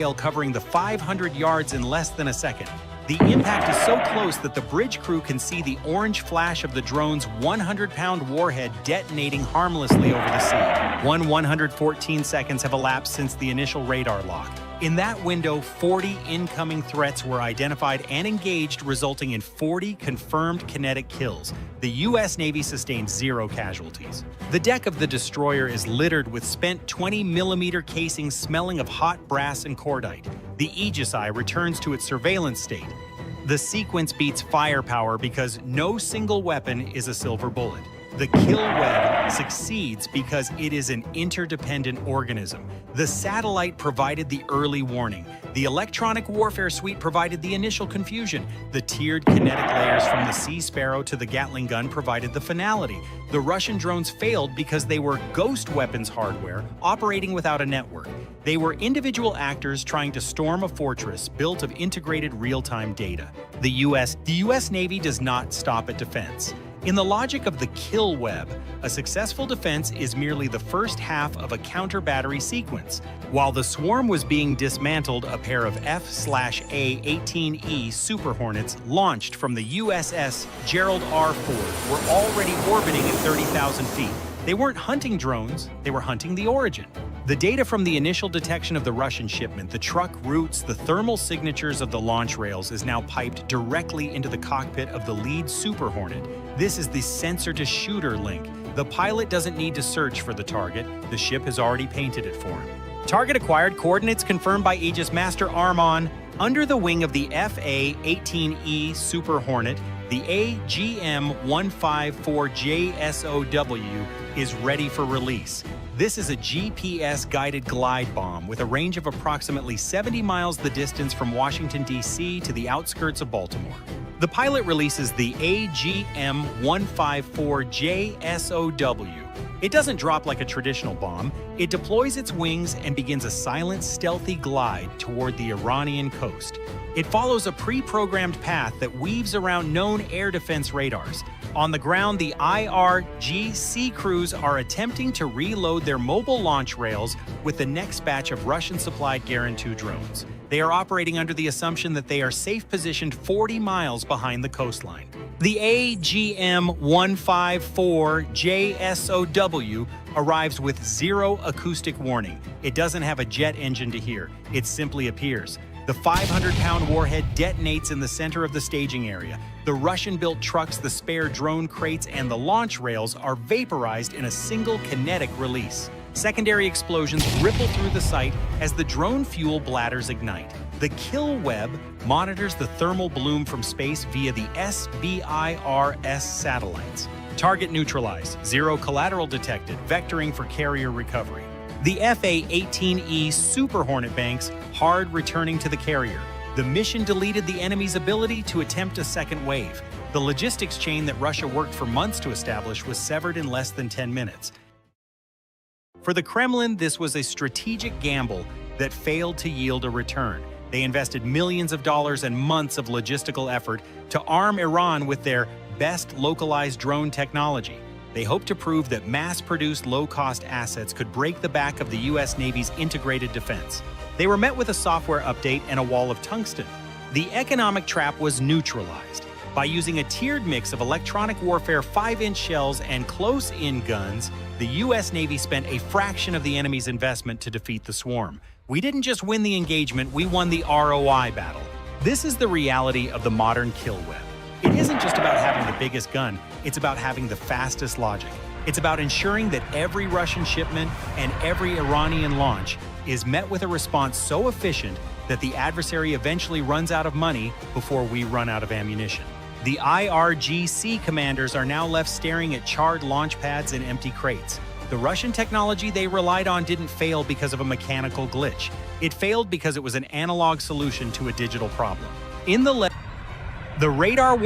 covering the 500 yards in less than a second. The impact is so close that the bridge crew can see the orange flash of the drone's 100-pound warhead detonating harmlessly over the sea. 114 seconds have elapsed since the initial radar lock. In that window, 40 incoming threats were identified and engaged, resulting in 40 confirmed kinetic kills. The U.S. Navy sustained 0 casualties. The deck of the destroyer is littered with spent 20mm casings smelling of hot brass and cordite. The Aegis Eye returns to its surveillance state. The sequence beats firepower because no single weapon is a silver bullet. The kill web succeeds because it is an interdependent organism. The satellite provided the early warning. The electronic warfare suite provided the initial confusion. The tiered kinetic layers from the Ceasefire to the Gatling gun provided the finality. The Russian drones failed because they were ghost weapons hardware operating without a network. They were individual actors trying to storm a fortress built of integrated real-time data. The U.S. Navy does not stop at defense. In the logic of the kill web, a successful defense is merely the first half of a counter-battery sequence. While the swarm was being dismantled, a pair of F/A-18E Super Hornets launched from the USS Gerald R. Ford were already orbiting at 30,000 feet. They weren't hunting drones, they were hunting the origin. The data from the initial detection of the Russian shipment, the truck routes, the thermal signatures of the launch rails is now piped directly into the cockpit of the lead Super Hornet. This is the sensor-to-shooter link. The pilot doesn't need to search for the target. The ship has already painted it for him. Target acquired, coordinates confirmed by Aegis Master Armon. Under the wing of the FA-18E Super Hornet, the AGM-154JSOW is ready for release. This is a GPS-guided glide bomb with a range of approximately 70 miles the distance from Washington, D.C. to the outskirts of Baltimore. The pilot releases the AGM-154JSOW. It doesn't drop like a traditional bomb. It deploys its wings and begins a silent, stealthy glide toward the Iranian coast. It follows a pre-programmed path that weaves around known air defense radars. On the ground, the IRGC crews are attempting to reload their mobile launch rails with the next batch of Russian-supplied Garand-2 drones. They are operating under the assumption that they are safe-positioned 40 miles behind the coastline. The AGM-154JSOW arrives with 0 acoustic warning. It doesn't have a jet engine to hear. It simply appears. The 500-pound warhead detonates in the center of the staging area. The Russian-built trucks, the spare drone crates, and the launch rails are vaporized in a single kinetic release. Secondary explosions ripple through the site as the drone fuel bladders ignite. The kill web monitors the thermal bloom from space via the SBIRS satellites. Target neutralized, 0 collateral detected, vectoring for carrier recovery. The FA-18E Super Hornet banks hard returning to the carrier. The mission deleted the enemy's ability to attempt a second wave. The logistics chain that Russia worked for months to establish was severed in less than 10 minutes. For the Kremlin, this was a strategic gamble that failed to yield a return. They invested millions of dollars and months of logistical effort to arm Iran with their best localized drone technology. They hoped to prove that mass-produced low-cost assets could break the back of the U.S. Navy's integrated defense. They were met with a software update and a wall of tungsten. The economic trap was neutralized. By using a tiered mix of electronic warfare 5-inch shells and close-in guns, the U.S. Navy spent a fraction of the enemy's investment to defeat the swarm. We didn't just win the engagement, we won the ROI battle. This is the reality of the modern kill web. It isn't just about having the biggest gun, it's about having the fastest logic. It's about ensuring that every Russian shipment and every Iranian launch is met with a response so efficient that the adversary eventually runs out of money before we run out of ammunition. The IRGC commanders are now left staring at charred launch pads and empty crates. The Russian technology they relied on didn't fail because of a mechanical glitch. It failed because it was an analog solution to a digital problem. In the radar